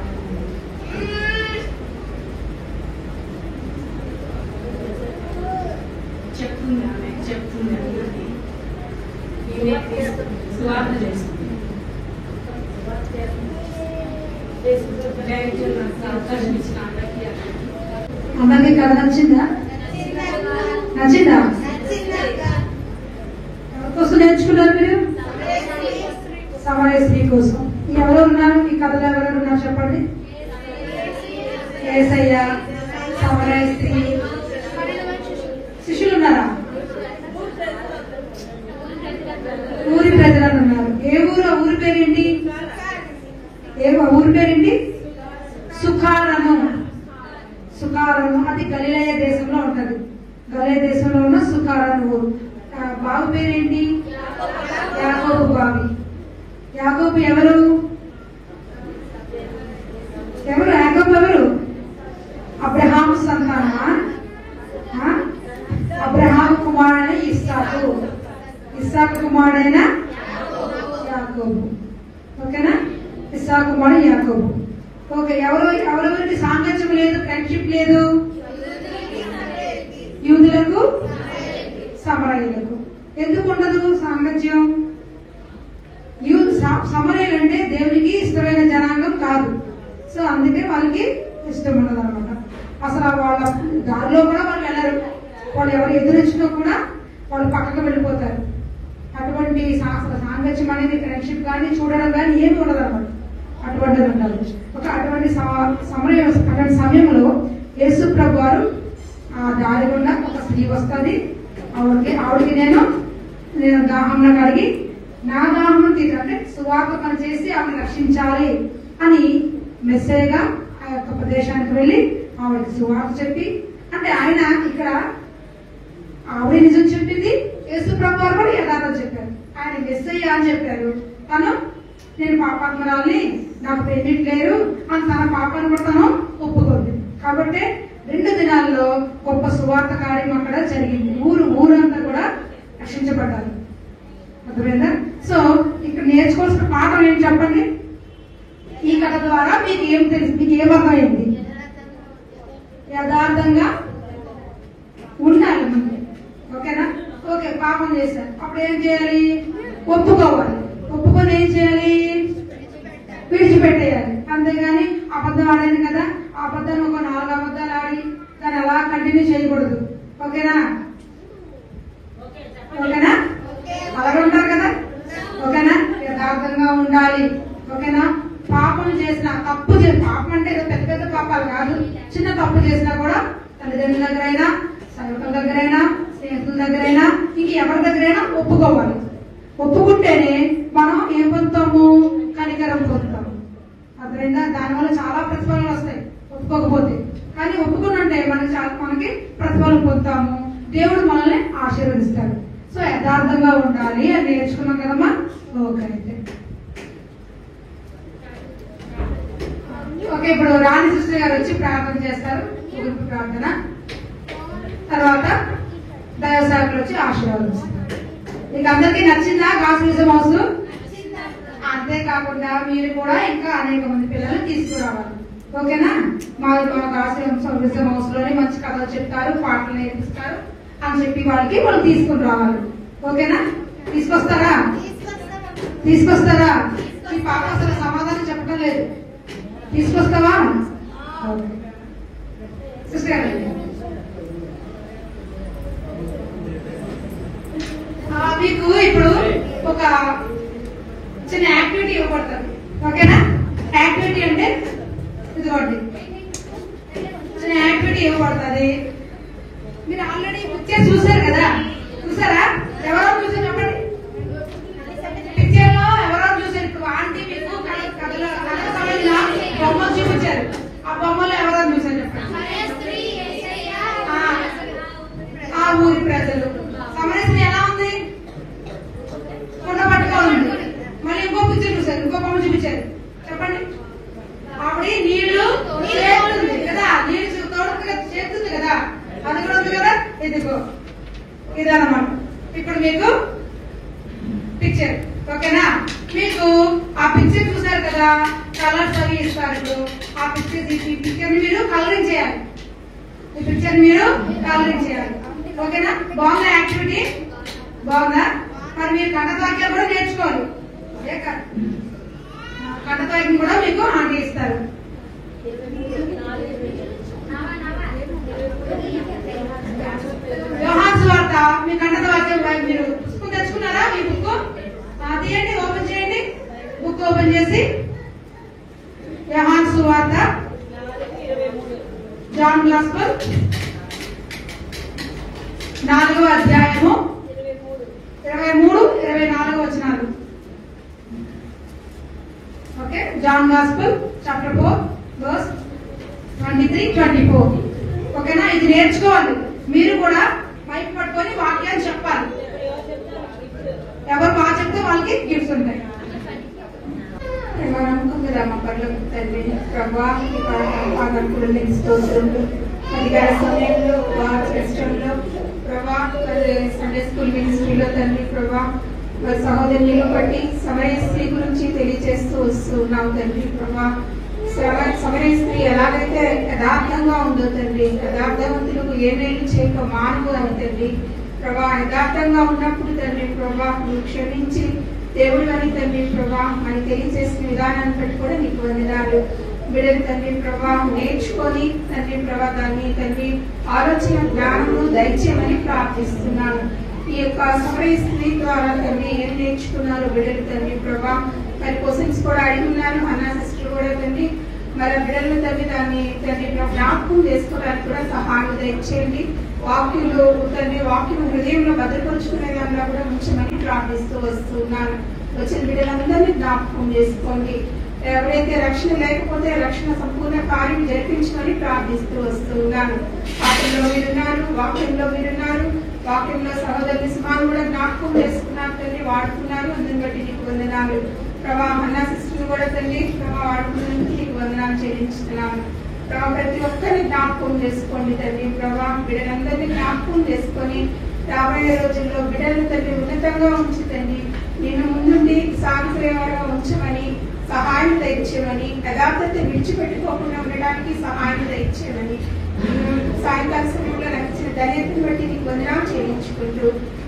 చెప్తుంది ఆమె, చెప్తుంది అందరికీ, సువార్త చేస్తుంది. అందరికి కథ నచ్చిందా? నచ్చిందా? ఎవరికోసం నేర్చుకున్నారు మీరు? సమరయ స్త్రీ కోసం. ఎవరు ఉన్నారు ఈ కథలో? ఎవరెవరు ఉన్నారు చెప్పండి. యేసయ్య, సమరయ స్త్రీ, శిష్యులు ఉన్నారా? ఊరి ప్రజలు ఉన్నారు. ఏ ఊరు? ఊరి పేరేంటి? ఊరి పేరేంటి? సుఖారము. సుఖారము అది గలిలయ దేశంలో ఉంటది. గలిలయ దేశంలో ఉన్న సుఖారము ఊరు. బావి పేరేంటి? యాకోబు బావి. యాకోబు ఎవరు? యాకోబు ఎవరు? అబ్రహాము సంతానమా? అబ్రహాము కుమారుడైన ఇస్సాకు, ఇస్సాకు కుమారుడైన యాకోబు. ఓకేనా? ఇస్సాకు కుమారుడు యాకోబు. ఓకే. ఎవరెవరికి సాంగత్యం లేదు, ఫ్రెండ్షిప్ లేదు? యూదులకు, సమరయులకు. ఎందుకు ఉండదు సాంగత్యం? సమరయులు అంటే దేవునికి ఇష్టమైన జనాంగం కాదు. సో అందుకే వాళ్ళకి ఇష్టం ఉండదు అనమాట. అసలు వాళ్ళ దారిలో కూడా వాళ్ళు వెళ్ళరు. వాళ్ళు ఎవరు ఎదురొచ్చినా కూడా వాళ్ళు పక్కకు వెళ్ళిపోతారు. అటువంటి సాంగత్యం అనేది, ఫ్రెండ్షిప్ కానీ చూడడం కానీ ఏమి ఉండదు అనమాట. అటువంటిది ఉండాలి. అటువంటి సమయంలో యేసు ప్రభు వారు ఆ దారి గుండా ఒక స్త్రీ వస్తుంది. ఆవిడకి నేను దాహంలో కడిగి నా దాహం తీరంటే సువార్త పని చేసి ఆమెను రక్షించాలి అని మెసేజ్గా ఆ యొక్క ప్రదేశానికి వెళ్ళి ఆవిడకి సువార్త చెప్పి, అంటే ఆయన ఇక్కడ ఆవిడ నిజం చెప్పింది, యేసు ప్రభు వారు కూడా యథార్థం చెప్పారు. ఆయన మెస్సయ్య అని చెప్పారు. తను నేను పాపాత్మరాల్ని, నాకు పెళ్లిట్ లేరు అని తన పాపాన్ని కూడా తను ఒప్పుకుంది. కాబట్టి 2 దినాల్లో గొప్ప సువార్త కార్యం అక్కడ జరిగింది. ఊరంతా కూడా రక్షించబడ్డారు. అర్థమైందా? సో ఇక్కడ నేర్చుకోవాల్సిన పాఠం ఏంటి చెప్పండి. ఈ కథ ద్వారా మీకు ఏం తెలుసు? మీకు ఏమర్థమైంది? యథార్థంగా ఉండాలి ముందు. ఓకేనా? ఓకే. పాపం చేశారు, అప్పుడు ఏం చేయాలి? ఒప్పుకోవాలి. ఒప్పుకొని ఏం చేయాలి? విడిచిపెట్టేయాలి. అంతేగాని అబద్ధం ఆడేది కదా, ఆ అబద్ధాన్ని ఒక 4 అబద్ధాలు ఆడి దాన్ని అలా కంటిన్యూ చేయకూడదు. ఓకేనా? ఓకేనా? అలాగే ఉంటారు కదా. ఓకేనా? యథార్థంగా ఉండాలి. ఓకేనా? పాపం చేసిన, తప్పు పాపం అంటే ఏదో పెద్ద పెద్ద పాపాలు కాదు. చిన్న తప్పు చేసినా కూడా తల్లిదండ్రుల దగ్గరైనా, సైనికుల దగ్గరైనా, స్నేహితుల దగ్గరైనా, ఇంక ఎవరి దగ్గరైనా ఒప్పుకోవాలి. ఒప్పుకుంటేనే మనం ఏం పొందుతాము? కనికరం పొందుతాము. అర్థమైందా? దానివల్ల చాలా ప్రతిఫలాలు వస్తాయి ఒప్పుకోకపోతే. కానీ ఒప్పుకున్నంటే మనకి ప్రతిఫలం పొందుతాము. దేవుడు మనల్ని ఆశీర్వదిస్తాడు. సో యథార్థంగా ఉండాలి అని నేర్చుకున్నాం కదమ్మా. ఓకే. అయితే ఓకే, ఇప్పుడు రాణి సిస్టర్ గారు వచ్చి ప్రార్థన చేస్తారు. ముగింపు ప్రార్థన తర్వాత దైవసేవకులు వచ్చి ఆశీర్వాదం ఇస్తారు. మీకు అందరికీ నచ్చిందా గాస్పిలిజం హౌస్? అంతేకాకుండా మీరు కూడా ఇంకా అనేక మంది పిల్లలు తీసుకురావాలి. ఓకేనా? మా గాస్పిలిజం హౌస్ లోనే మంచి కథలు చెప్తారు, పాటలు నేర్పిస్తారు అని చెప్పి వాళ్ళు తీసుకుని రావాలి. ఓకేనా? తీసుకొస్తారా? ఈ పాప అసలు సమాధానం చెప్పడం లేదు. తీసుకొస్తావా? సిస్టర్ మీకు ఇప్పుడు ఒక చిన్న యాక్టివిటీ ఇవ్వబడుతుంది. ఓకేనా? యాక్టివిటీ అంటే ఇదిగోండి, చిన్న యాక్టివిటీ ఇవ్వబడుతుంది. మీరు ఆల్రెడీ పిక్చర్ చూసారు కదా. చూసారా? ఎవరో చూసారు చెప్పండి. పిక్చర్ లో ఎవరో చూసారు. ఇప్పుడు ఆంటీ మీకు కథలో బొమ్మలు చూపించారు. ఆ బొమ్మలో ఎవరో చూసారు చెప్పండి. ఇదిగో ఇదన్నమాట. ఇప్పుడు మీకు పిక్చర్ ఓకేనా. మీకు ఆ పిక్చర్ చూసారు కదా, కలర్స్ అవి ఇస్తారు. ఇప్పుడు ఆ పిక్చర్ మీరు కలరింగ్ చేయాలి. ఈ పిక్చర్ మీరు కలరింగ్ చేయాలి. ఓకేనా. బాగుందా యాక్టివిటీ? బాగుందా? మరి మీరు కంఠత్వాక్యం కూడా నేర్చుకోవాలి. అదే కాదు, కంఠత్వాక్యం కూడా మీకు ఆంటీ ఇస్తారు. యోహాను సువార్త మీ కంఠత్వాక్యం మీరు పుస్తకం తెచ్చుకున్నారా? మీ బుక్ తీయండి, ఓపెన్ చేయండి. బుక్ ఓపెన్ చేసి యోహాను సువార్త, జాన్ గాస్పెల్ 4వ అధ్యాయము 23, 24 వచనాలు. Okay, John gospel chapter 4 verse 23, 24. ఓకేనా. ఇది నేర్చుకోవాలి. మీరు కూడా మైక్ పట్టుకొని వాక్యాన్ని చెప్పాలి. ఎవరు బాగా చెప్తే వాళ్ళకి గిఫ్ట్స్ ఉంటాయి. అధికార సమయంలో ప్రభా సండే స్కూల్ మినిస్ట్రీలో తండ్రి ప్రభా సహోదరులను బట్టి సమరయ స్త్రీ గురించి తెలియజేస్తూ వస్తున్నావు తండ్రి ప్రభా. సమరయ స్త్రీ ఎలాగైతే యథార్థంగా ఉందో తండ్రి, యథార్థవంతులకు ఏమేమి చేయక మానవు అని తండ్రి ప్రభా. యథార్థంగా ఉన్నప్పుడు తండ్రి ప్రభా నువ్వు క్షమించి దేవుడు అని తండ్రి ప్రభా మనకి తెలియజేసిన విధానాన్ని బట్టి కూడా నీకు వందనాలు. బిడ్డలు తండ్రి ప్రభా నేర్చుకొని తండ్రి ప్రభా దాన్ని తండ్రి ఆలోచన జ్ఞానము దయచేయమని ప్రార్థిస్తున్నాను. ఈ యొక్క సమరయ స్త్రీ ద్వారా తండ్రి ఏం నేర్చుకున్నారు బిడ్డలు తండ్రి ప్రభా. మరి క్వశ్చన్స్ కూడా అడిగి ఉన్నారు. అన్నా సిస్టర్ కూడా తండ్రి మరి బిడ్డలు తండ్రి దాన్ని తండ్రి జ్ఞాపకం చేసుకోవడానికి కూడా సహాయం దయచేయండి. వాక్యంలో తండ్రి వాక్యం హృదయంలో భద్రపరుచుకునే దానిలో కూడా ఉంచమని ప్రార్థిస్తూ వస్తున్నాను. వచ్చిన బిడ్డలందరినీ జ్ఞాపకం చేసుకోండి. ఎవరైతే రక్షణ లేకపోతే రక్షణ సంపూర్ణ కార్యం జరిపించమని ప్రార్థిస్తూ వస్తున్నాను. వాక్యంలో మీరున్నారు, వాక్యంలో మీరున్నారు. వాక్యంలో సహోదరుని సుమారు కూడా జ్ఞాపకం చేసుకున్నారు తండ్రి, వాడుకున్నారు. అందుని బట్టి నీకు వందనాలు ప్రభా. అన్నా సిస్టర్ కూడా తండ్రి ప్రభా వాడుకున్నందుకు నీకు వందనాలు చెల్లించుతున్నాను ప్రభా. ప్రతి ఒక్కరిని జ్ఞాపకం చేసుకోండి తండ్రి ప్రభా. బిడ్డలందరినీ జ్ఞాపకం చేసుకొని రాబోయే రోజుల్లో బిడ్డలను తండ్రి ఉన్నతంగా ఉంచుతండి. నేను ముందుండి సాగిపోయేవారుగా ఉంచమని సహాయం దయచేయమని, యథార్థత విడిచిపెట్టుకోకుండా ఉండడానికి సహాయం దయచేయమని సాయంకాల సమయంలో నాకు ఇచ్చిన ధన్యతను బట్టి నీకు వందనాలు చెల్లించుకుంటూ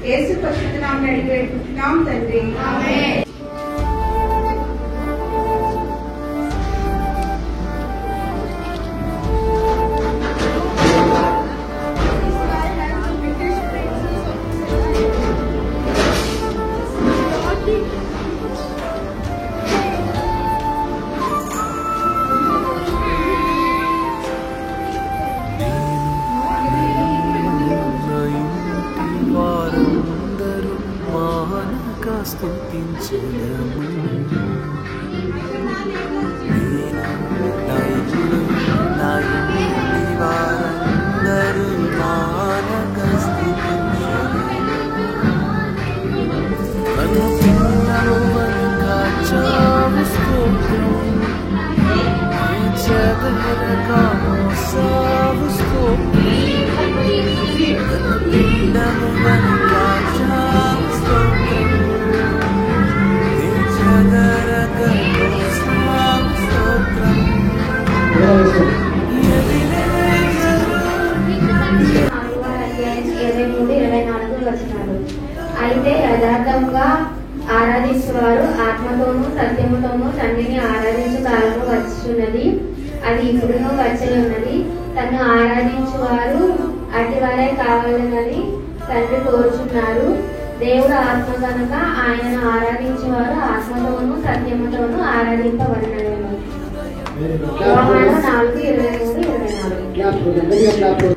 యేసు పరిశుద్ధ నామమున అడిగి వేడుకుంటున్నాం తండ్రి. ఆమేన్. అయితే యథార్థంగా ఆరాధించేవారు ఆత్మతోనూ సత్యముతోనూ తండ్రిని ఆరాధించే కాలము వచ్చున్నది, అది ఇప్పుడునూ వచ్చి ఉన్నది. తను ఆరాధించువారు అటివారే కావాలని తండ్రి కోరుచున్నారు. దేవుడు ఆత్మ కనుక ఆయనను ఆరాధించేవారు ఆత్మతోనూ సత్యముతోనూ ఆరాధింపబడినదేమో. యోహాను 4:23-24.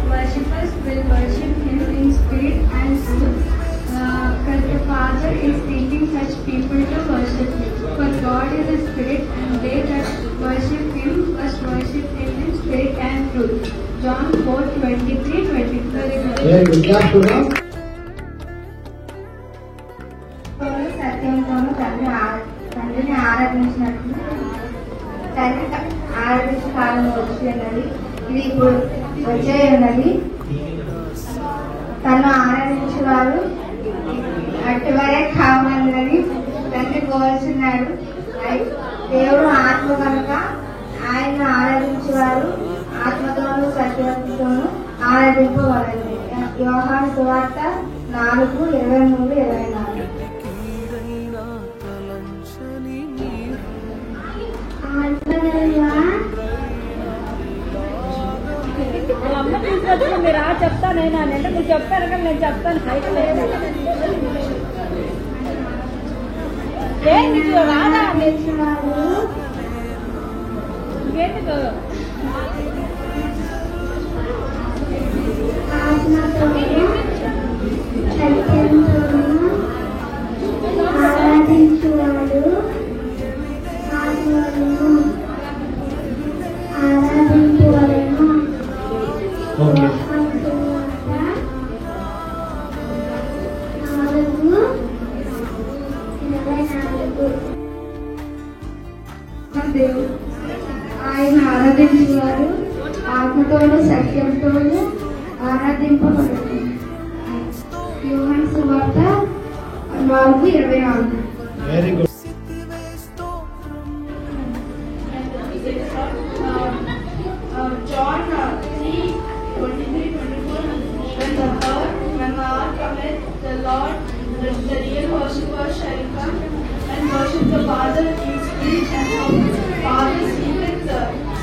Worshippers will worship Him in spirit and truth, because the Father is seeking such people to worship Him. For God is a spirit, and they that worship Him must worship Him in spirit and truth. John 4:23-24. సత్యంతోనూ తండ్రిని ఆరాధించినట్లు ఆరాధించే కాలం వచ్చి ఉన్నది. ఇది ఇప్పుడు వచ్చే ఉన్నది. తను ఆరాధించేవారు అటువరే కావాలని తండ్రి కోరుచున్నాడు. దేవుడు ఆత్మ కనుక ఆయన ఆరాధించేవారు ఆత్మతోనూ సత్యంతోనూ ఆరాధింపవలెను. యోహాను సువార్త 4:23-24. అమ్మ తీసుకొచ్చిన మీరు చెప్తానైనా అంటే మీరు చెప్తారు కానీ నేను చెప్తాను రాదా ఇంకేంటి ఆరాధించువాడు ఆరాధించువలెను. ఆయన ఆరాధించేవారు ఆత్మతోనూ సత్యంతోనూ ఆరాధింపబడతారు. యోహాను సువార్త 4:24. Very good. John 3:23-24. When the hour cometh, the Lord, the real worshippers shall come and worship the Father in spirit and truth. Father seeketh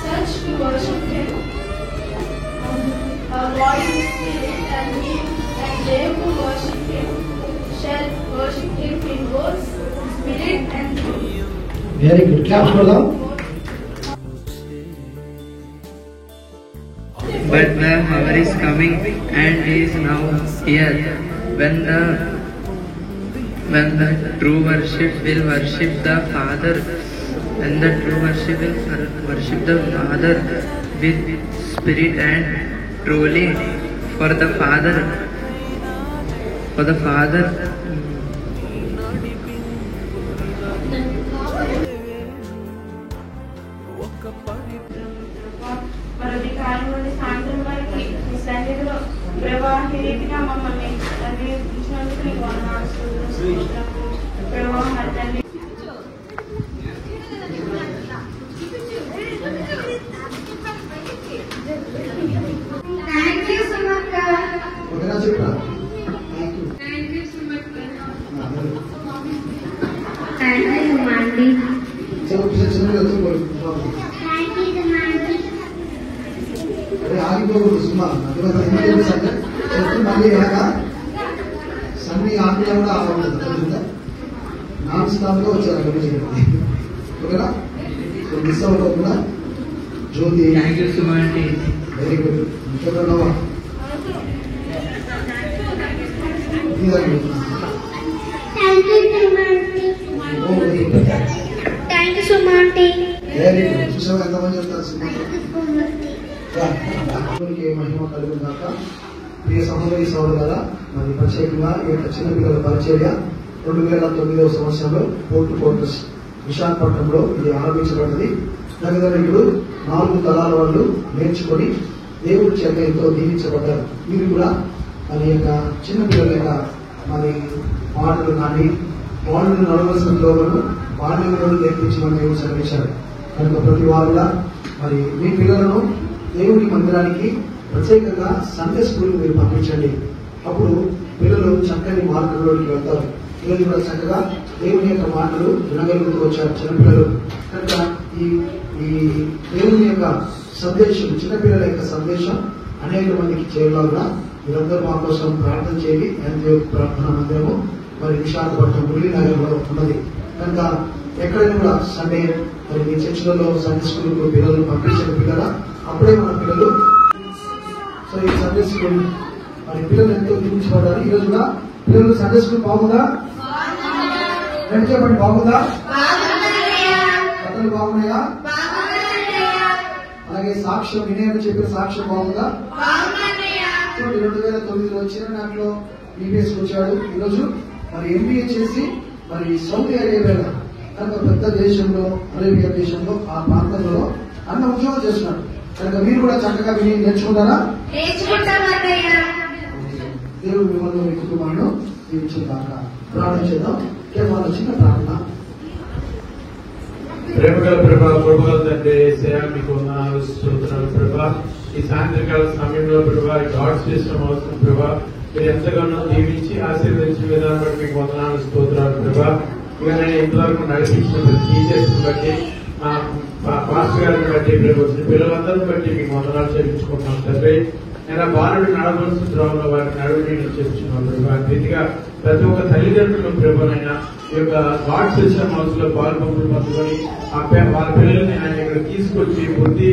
such to worship Him. God is spirit, and they who worship Him shall worship Him in both spirit and truth. Very good. Claps for them. But the hour is coming and is now here when the true worship will worship the Father, when the true worship will worship the Father with spirit and truly, for the Father మరి కాలం నుండి సాయంత్రం వరకు మీ సన్నిధిలో ప్రవాహి రీతిగా మమ్మల్ని తండ్రి ఇచ్చినందుకు నీకు వందనాలు ప్రవాహం తండ్రి. థ్యాంక్ యూ సుమక్క. ఒకనా చెప్పరా? థ్యాంక్ యూ సుమక్క. Thank you Sumanti. ఆగిపోకూడదు సుమా. చెప్తూ మళ్ళీ వెనక సన్ని ఆంగ్ల కూడా ఆగకూడదు. తెలుస్తుందా? నాన్ స్టాప్ గా వచ్చారు అక్కడ నుంచి. ఓకేనా? సో మిస్ అవ్వకుండా Jyothi. Thank you, Sumanti. Very good. ఇంకెవరన్నావా? Thank you Sumanti. Very good. చూసావా ఎంతమంది చెప్తారు సుమా? మహిమ కలుగు కాక. ప్రియ సహోదరి సహోదరులారా, మరి ప్రత్యేకంగా ఈ యొక్క చిన్నపిల్లల పరిచర్య 2009వ సంవత్సరంలో పోర్టు కోర్టస్ విశాఖపట్నంలో ఇది ఆరంభించబడింది. తల్లిదండ్రులు 4 తరాల వాళ్ళు నేర్చుకొని దేవుడి చేత ఎంతో దీవించబడ్డారు. మీరు కూడా మరి యొక్క చిన్నపిల్లల యొక్క మరి పాటలు కానీ వాళ్ళు నడవలసిన లోపలను బాల్యంలో నేర్పించమని దేవుడు సెలవించారు. కనుక ప్రతి వారులా మరి మీ పిల్లలను దేవుడి మందిరానికి ప్రత్యేకంగా సండే స్కూల్ మీరు పంపించండి. అప్పుడు పిల్లలు చక్కని మార్గంలోకి వెళ్తారు. పిల్లలు కూడా చక్కగా దేవుని యొక్క మాటలు వినగలుగుతూ వచ్చారు చిన్నపిల్లలు. కనుక ఈ దేవుని యొక్క సందేశం, చిన్నపిల్లల యొక్క సందేశం అనేక మందికి చేయగలగా మీరందరూ మా కోసం ప్రార్థన చేయండి. ప్రార్థన మందిరము మరి విశాఖపట్నం మురళీనగర్లో ఉన్నది. కనుక ఎక్కడైనా కూడా సండే మరి మీ చర్చిలలో సండే స్కూల్ పిల్లలు పంపించిన పిల్లల అప్పుడే మన పిల్లలు. సో ఈ సండే స్కూల్ మరి పిల్లలు ఎంతో దీవించబడ్డారు. ఈ రోజున పిల్లలు సండే స్కూల్ బాగుందా? రెండు చెప్పండి, బాగుందా? కథలు బాగున్నాయా? అలాగే సాక్ష్యం వినయని చెప్పిన సాక్ష్యం బాగుందా? 2009లో వచ్చిన దాంట్లో ఈబీఎస్ వచ్చాడు. ఈరోజు మరి ఎంబీఏ చేసి మరి సౌదీ అరేబియాలో కనుక పెద్ద దేశంలో అరేబియా దేశంలో ఆ ప్రాంతంలో అన్న ఉద్యోగం చేస్తున్నాడు. కనుక మీరు కూడా చక్కగా విని నేర్చుకుంటారా? దేవుడు మిమ్మల్ని మీ కుటుంబాలను దీవించుగాక. ప్రార్థన చేద్దాం. కేవలం చిన్న ప్రార్థన. ప్రేమగల ప్రభా, కృపగల తండ్రి యేసయ్యా, మీకు వందనాలు స్తోత్రాలు ప్రభా. ఈ సాయంత్రకాల సమయంలో ప్రభా గాడ్స్ చేసిన అవసరం ప్రభా మీరు ఎంతగానో దీవించి ఆశీర్వదించిన విధానం బట్టి మీకు వందనాలు స్తోత్రాలు ప్రభా. ఇక నేను ఇంతవరకు నడిపించిన ప్రతి టీచర్స్ బట్టి మా పాస్టర్ గారిని బట్టి వచ్చిన పిల్లలందరిని బట్టి మీకు వందనాలు చెల్లించుకుంటున్నాం తండ్రి. నేను బాలుడు నడవలసిన ద్రోహంలో వారిని నడువుని చెప్తున్నాను ప్రభా. రీతిగా ప్రతి ఒక్క తల్లిదండ్రులు ప్రభునైనా ఈ యొక్క గాడ్స్ చేసిన మనసులో పాల్పొంపులు పంచుకొని వాళ్ళ పిల్లల్ని ఆయన ఇక్కడ తీసుకొచ్చి బుద్ధి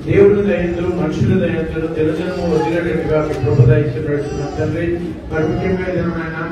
దేవుని దయంతో మనుషుల దయంతో తెలుగుదనము వదిలేటట్టుగా మీ కృప దయచేస్తున్నాం తండ్రి. మరి ముఖ్యంగా ఏమైనా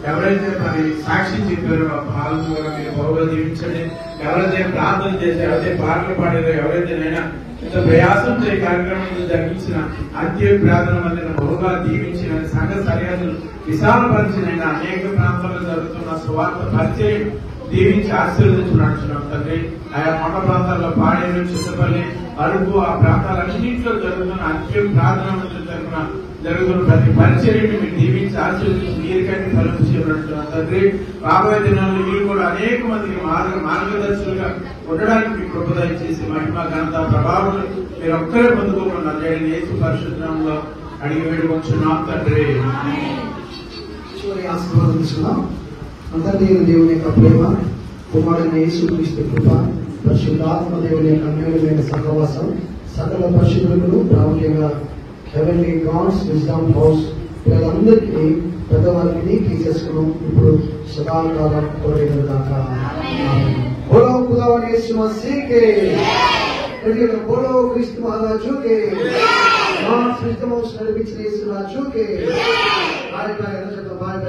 ఎవరైతే మరి సాక్షి చెప్పారో ఆ పాలన కూడా మీరు బహుగా దీవించండి. ఎవరైతే ప్రార్థన చేసి ఎవరైతే పాటలు పాడారో ఎవరైతేనైనా ఇంత ప్రయాసంతో ఈ కార్యక్రమం జరిగించిన అంత్య ప్రార్థన మధ్యన బహుగా దీవించిన సంఘ సరిహద్దులు విశాలపరిచిన అనేక ప్రాంతాల్లో జరుగుతున్న సువార్త పరిచయం దీవించి ఆశీర్వదించున్నాం తండ్రి. ఆయా కొండ ప్రాంతాల్లో పాడేరు, చింతపల్లి, అరుగు ఆ ప్రాంతాలన్నింటిలో జరుగుతున్న అంత్య ప్రార్థన తరఫున జరుగుతున్న ప్రతి పరిచర్యని మీరు దీవించి ఆశీర్వదించి మీరికంటే ఫలించినట్టున్నాం తండ్రి. రాబోయే దినాల్లో మీరు కూడా అనేక మందికి మార్గదర్శులుగా ఉండడానికి మీ కృప దయచేసి మహిమ ఘనత ప్రభావం మీరు ఒక్కరే పొందుకోకుండా జరిగిన యేసు పరిశుద్ధంలో అడిగి వేడుకొంచున్నాం తండ్రి. ఆశీర్వాదం తీసుకున్నాం. అంతర్నీ దేవుని యొక్క ప్రేమ, కుమారుడైన యేసుక్రీస్తు కృప, పరిశుద్ధాత్మ దేవుని యొక్క అన్యోన్యమైన సహవాసం సకల పరిశుద్ధులకు ప్రాముఖ్యంగా హెవెన్లీ గాడ్స్ విజ్డమ్ హౌస్ పిల్లలందరికీ పెద్దవారికి టీచర్స్ కు ఇప్పుడు సదాకాలం తోడైన దాకా. బోలో ఖుదావని యేసు మసీహ్ కే, బోలో క్రీస్తు మహారాజు కే, గాడ్స్ విజ్డమ్ హౌస్ నడిపించిన యేసు రాజు కే. బాయ్ బాయ్ చెప్పండి. బాయ్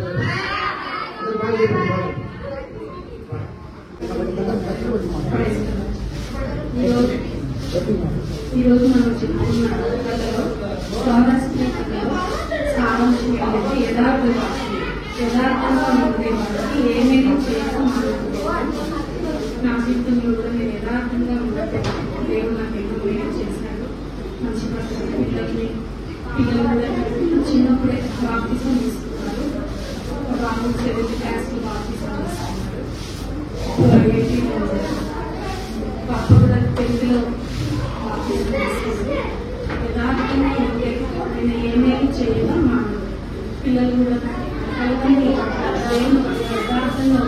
బాయ్ చెప్పండి. ఈరోజు మనం చెప్పుకున్న కథలో స్వారస్య కథలో సారాంశం ఏంటంటే యథార్థంగా ఉండే వాళ్ళకి ఏమేమి చేయడం నా జీవితంలో కూడా నేను యథార్థంగా ఉండే దేవుడు నాకు ఎన్నో మేలు చేశాడు. మంచి పిల్లలు కూడా చిన్నప్పుడే బాప్తిజం తీసుకున్నారు. బాబు 7th క్లాస్ లో బాప్తిజం తీసుకున్నారు. పాప కూడా తెలుగులో యథార్థంగా ఉంటే నేను ఏమేమి చేయడం మా పిల్లలు కూడా యథార్థంగా